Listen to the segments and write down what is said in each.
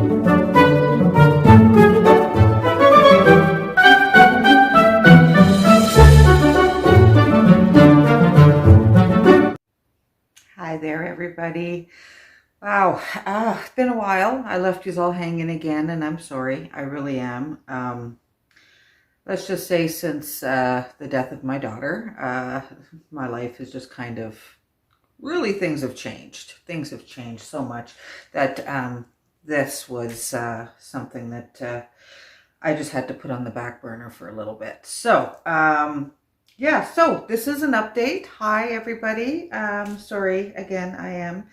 Hi there, everybody. Wow, it's been a while. I left you all hanging again, and I'm sorry. I really am. Let's just say since the death of my daughter, my life is just kind of really things have changed. Things have changed so much that this was something that I just had to put on the back burner for a little bit. So, yeah, so this is an update. Hi, everybody. Sorry, again, I am.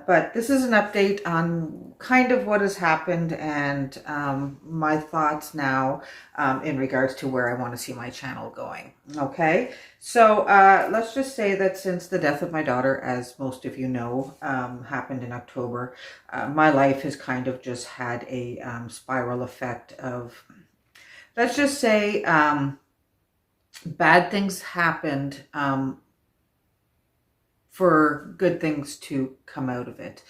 But this is an update on kind of what has happened and my thoughts now in regards to where I want to see my channel going. Okay, so let's just say that since the death of my daughter, as most of you know, happened in October, my life has kind of just had a spiral effect of, let's just say, bad things happened for good things to come out of it.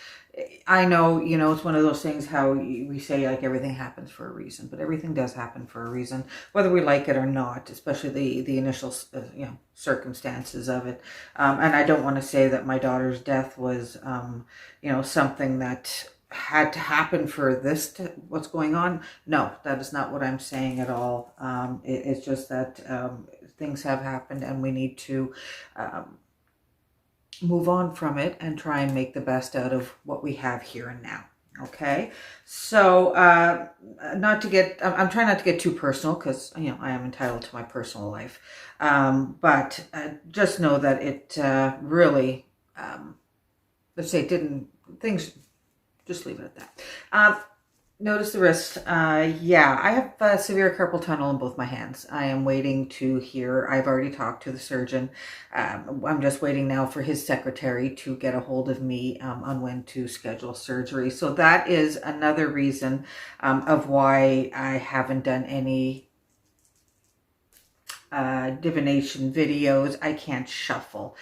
I know, it's one of those things how we say like everything happens for a reason, but everything does happen for a reason, whether we like it or not, especially the initial, circumstances of it. And I don't want to say that my daughter's death was, something that had to happen for this what's going on. No, that is not what I'm saying at all. It's just that things have happened and we need to move on from it and try and make the best out of what we have here and now. Okay, so I'm trying not to get too personal because I am entitled to my personal life, but just know that it really, let's say, just leave it at that. Notice the wrist. Yeah, I have severe carpal tunnel in both my hands. I am waiting to hear. I've already talked to the surgeon. I'm just waiting now for his secretary to get a hold of me on when to schedule surgery. So that is another reason of why I haven't done any divination videos. I can't shuffle.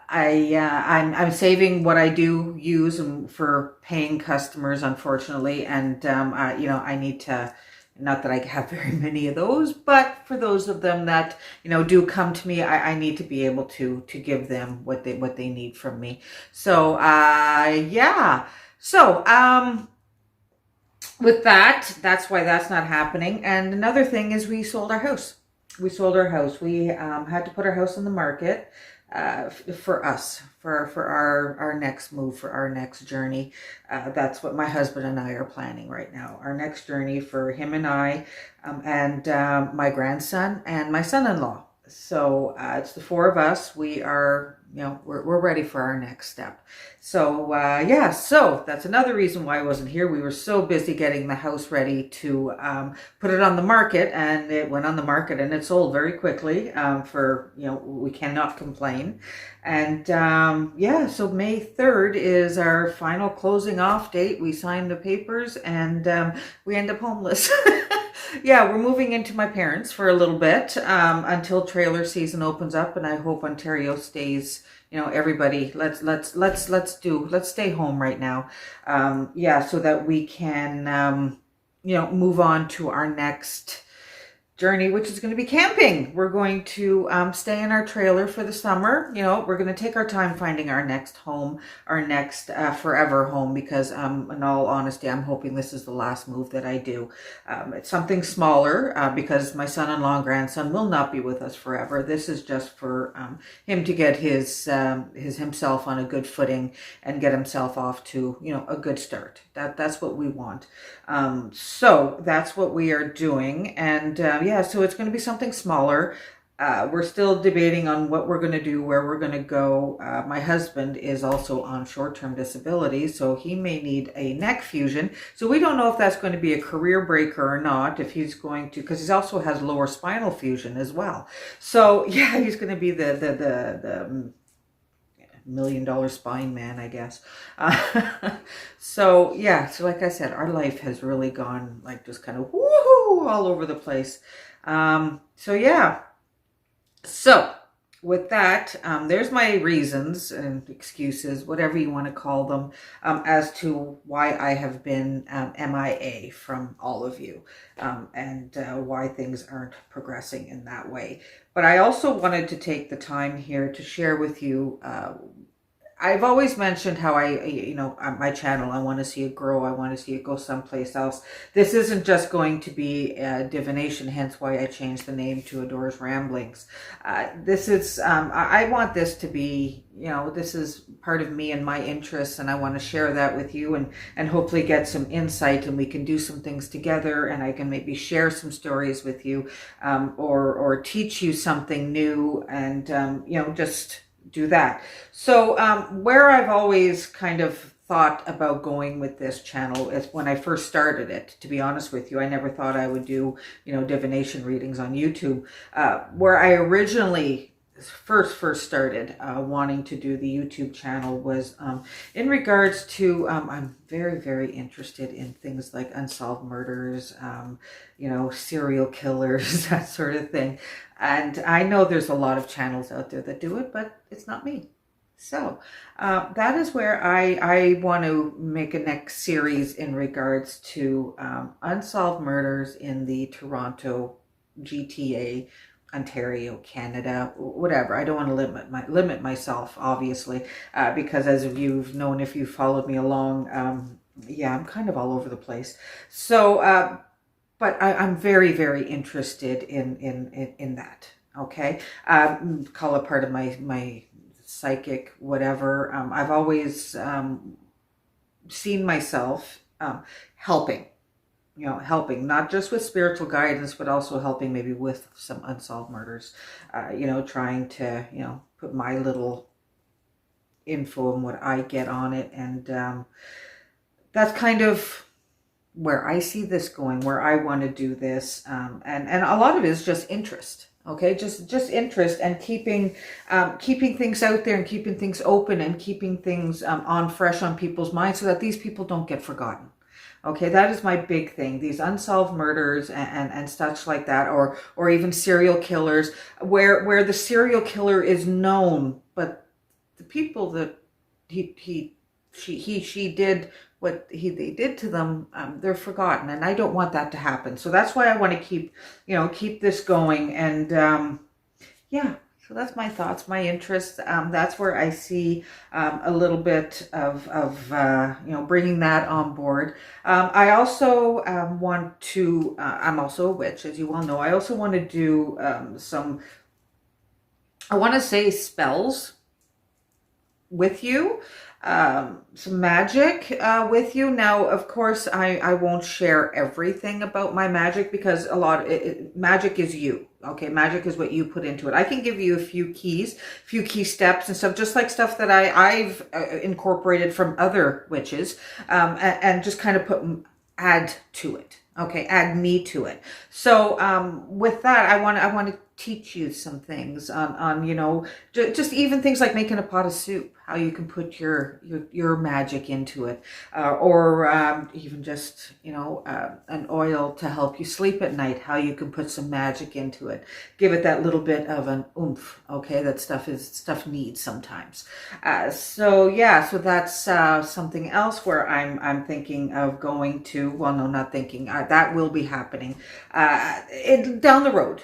I'm saving what I do use for paying customers, unfortunately, and I need to. Not that I have very many of those, but for those of them that do come to me, I need to be able to give them what they need from me. So yeah. So with that's why that's not happening. And another thing is we sold our house. We sold our house. We had to put our house on the market for us, for our next move, for our next journey. That's what my husband and I are planning right now. Our next journey for him and I, and my grandson and my son-in-law. So it's the four of us. We are, we're ready for our next step. So yeah, so that's another reason why I wasn't here. We were so busy getting the house ready to put it on the market, and it went on the market and it sold very quickly. We cannot complain. And yeah, so May 3rd is our final closing off date. We signed the papers and we end up homeless. Yeah, we're moving into my parents for a little bit until trailer season opens up, and I hope Ontario stays. Everybody, let's stay home right now. Yeah, so that we can move on to our next journey, which is going to be camping. We're going to stay in our trailer for the summer. We're going to take our time finding our next home, our next forever home, because in all honesty, I'm hoping this is the last move that I do. It's something smaller because my son-in-law and grandson will not be with us forever. This is just for him to get his himself on a good footing and get himself off to a good start. That's what we want. So that's what we are doing, and yeah, so it's going to be something smaller. We're still debating on what we're going to do, where we're going to go. My husband is also on short-term disability, so he may need a neck fusion. So we don't know if that's going to be a career breaker or not, if he's going to, because he also has lower spinal fusion as well. So yeah, he's going to be the $1 million spine man, I guess. So yeah, so like I said, our life has really gone like just kind of woohoo all over the place. So yeah, so with that, there's my reasons and excuses, whatever you want to call them, as to why I have been MIA from all of you, and why things aren't progressing in that way. But I also wanted to take the time here to share with you. I've always mentioned how my channel, I want to see it grow. I want to see it go someplace else. This isn't just going to be divination, hence why I changed the name to Adore's Ramblings. I want this to be, this is part of me and my interests, and I want to share that with you and hopefully get some insight, and we can do some things together, and I can maybe share some stories with you, or teach you something new, and, just do that. So where I've always kind of thought about going with this channel is when I first started it. To be honest with you, I never thought I would do, divination readings on YouTube. Where I originally first started wanting to do the YouTube channel was in regards to, I'm very, very interested in things like unsolved murders, serial killers, that sort of thing. And I know there's a lot of channels out there that do it, but it's not me. So that is where I want to make a next series in regards to unsolved murders in the Toronto GTA, Ontario, Canada, whatever. I don't want to limit myself, obviously, because as you've known, if you've followed me along, I'm kind of all over the place. So, but I'm very, very interested in that. Okay, call it part of my psychic, whatever. I've always seen myself helping. Helping not just with spiritual guidance, but also helping maybe with some unsolved murders, trying to, put my little info and what I get on it. And that's kind of where I see this going, where I want to do this. And a lot of it is just interest. Okay, just interest, and keeping things out there, and keeping things open, and keeping things on fresh on people's minds, so that these people don't get forgotten. Okay, that is my big thing. These unsolved murders and such like that, or even serial killers, where the serial killer is known, but the people that she did what they did to them, they're forgotten, and I don't want that to happen. So that's why I want to keep this going, and So that's my thoughts, my interests. That's where I see a little bit of bringing that on board. I also want to, I'm also a witch, as you well know. I also want to do I want to say spells with you, some magic with you. Now, of course, I won't share everything about my magic, because magic is you. Okay, magic is what you put into it. I can give you a few key steps and stuff, just like stuff that I've incorporated from other witches, and just kind of add to it. Okay, add me to it. So with that, I want to teach you some things on just even things like making a pot of soup, how you can put your magic into it, or even just an oil to help you sleep at night, how you can put some magic into it, give it that little bit of an oomph. Okay, that stuff needs sometimes. So that's something else where I'm thinking of going to. Well, no, not thinking. That will be happening down the road,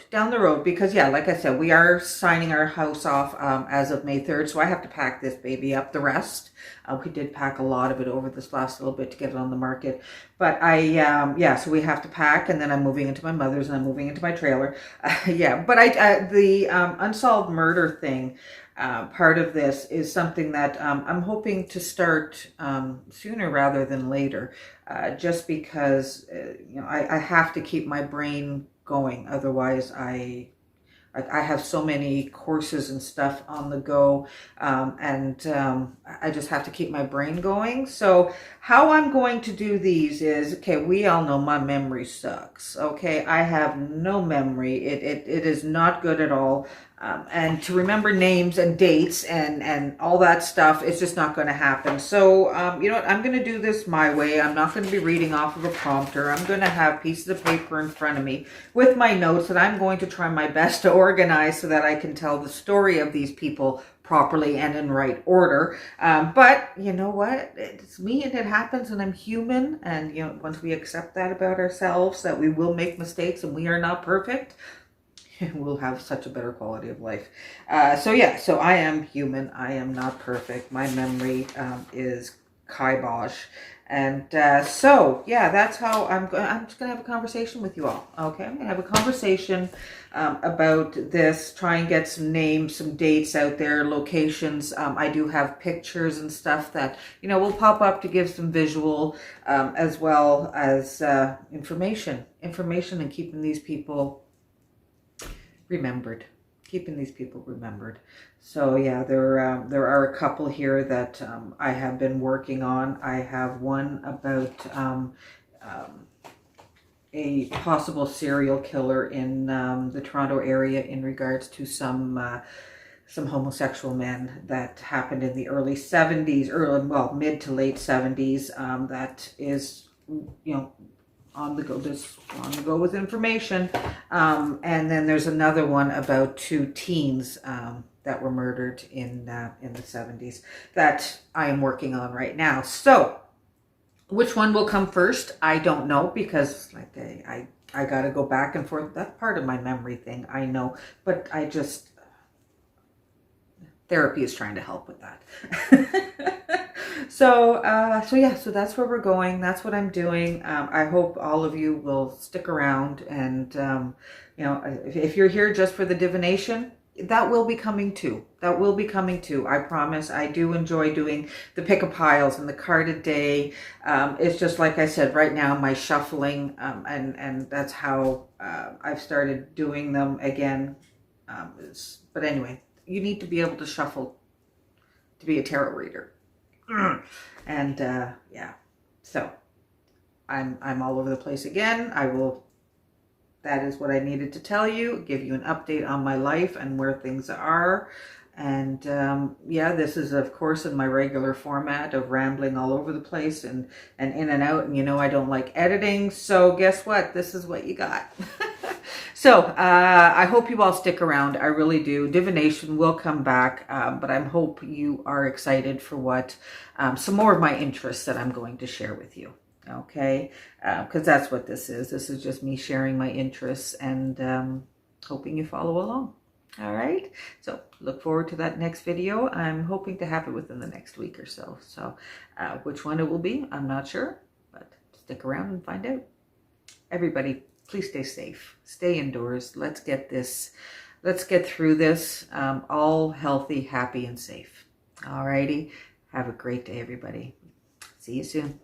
because like I said, we are signing our house off as of May 3rd, so I have to pack this baby up. The rest, we did pack a lot of it over this last little bit to get it on the market, but so we have to pack, and then I'm moving into my mother's, and I'm moving into my trailer. But the unsolved murder thing, part of this is something that I'm hoping to start sooner rather than later, just because I have to keep my brain going. Otherwise, I have so many courses and stuff on the go, and I just have to keep my brain going. So how I'm going to do these is, okay, we all know my memory sucks. Okay, I have no memory. It is not good at all. And to remember names and dates and all that stuff, it's just not going to happen. So, you know what? I'm going to do this my way. I'm not going to be reading off of a prompter. I'm going to have pieces of paper in front of me with my notes that I'm going to try my best to organize so that I can tell the story of these people properly and in right order. But you know what? It's me and it happens and I'm human. And, you know, once we accept that about ourselves, that we will make mistakes and we are not perfect, we'll have such a better quality of life. So yeah, so I am human. I am not perfect. My memory is kibosh. And so yeah, that's how I'm just gonna have a conversation with you all. Okay, I'm gonna have a conversation about this. Try and get some names, some dates out there, locations. I do have pictures and stuff that, you know, will pop up to give some visual as well as information, and keeping these people remembered, So yeah, there are a couple here that I have been working on. I have one about a possible serial killer in the Toronto area in regards to some homosexual men that happened in the early 70s, mid to late 70s. That is, you know, on the go with information. And then there's another one about two teens that were murdered in the 70s that I am working on right now. So which one will come first? I don't know, because like I got to go back and forth. That's part of my memory thing, I know, but therapy is trying to help with that. So yeah, so that's where we're going. That's what I'm doing. I hope all of you will stick around, and you know, if you're here just for the divination, that will be coming too. I promise. I do enjoy doing the pick a piles and the card a day. It's just like I said, right now my shuffling, and that's how I've started doing them again. But anyway, you need to be able to shuffle to be a tarot reader. And yeah, so I'm all over the place again. That is what I needed to tell you, give you an update on my life and where things are. And yeah, this is of course in my regular format of rambling all over the place and in and out. And you know, I don't like editing, so guess what? This is what you got. So I hope you all stick around. I really do. Divination will come back, but I hope you are excited for what some more of my interests that I'm going to share with you. Okay, because that's what this is. This is just me sharing my interests and hoping you follow along. All right, so look forward to that next video. I'm hoping to have it within the next week or so. So which one it will be, I'm not sure, but stick around and find out. Everybody, please stay safe. Stay indoors. Let's get through this all healthy, happy, and safe. All righty. Have a great day, everybody. See you soon.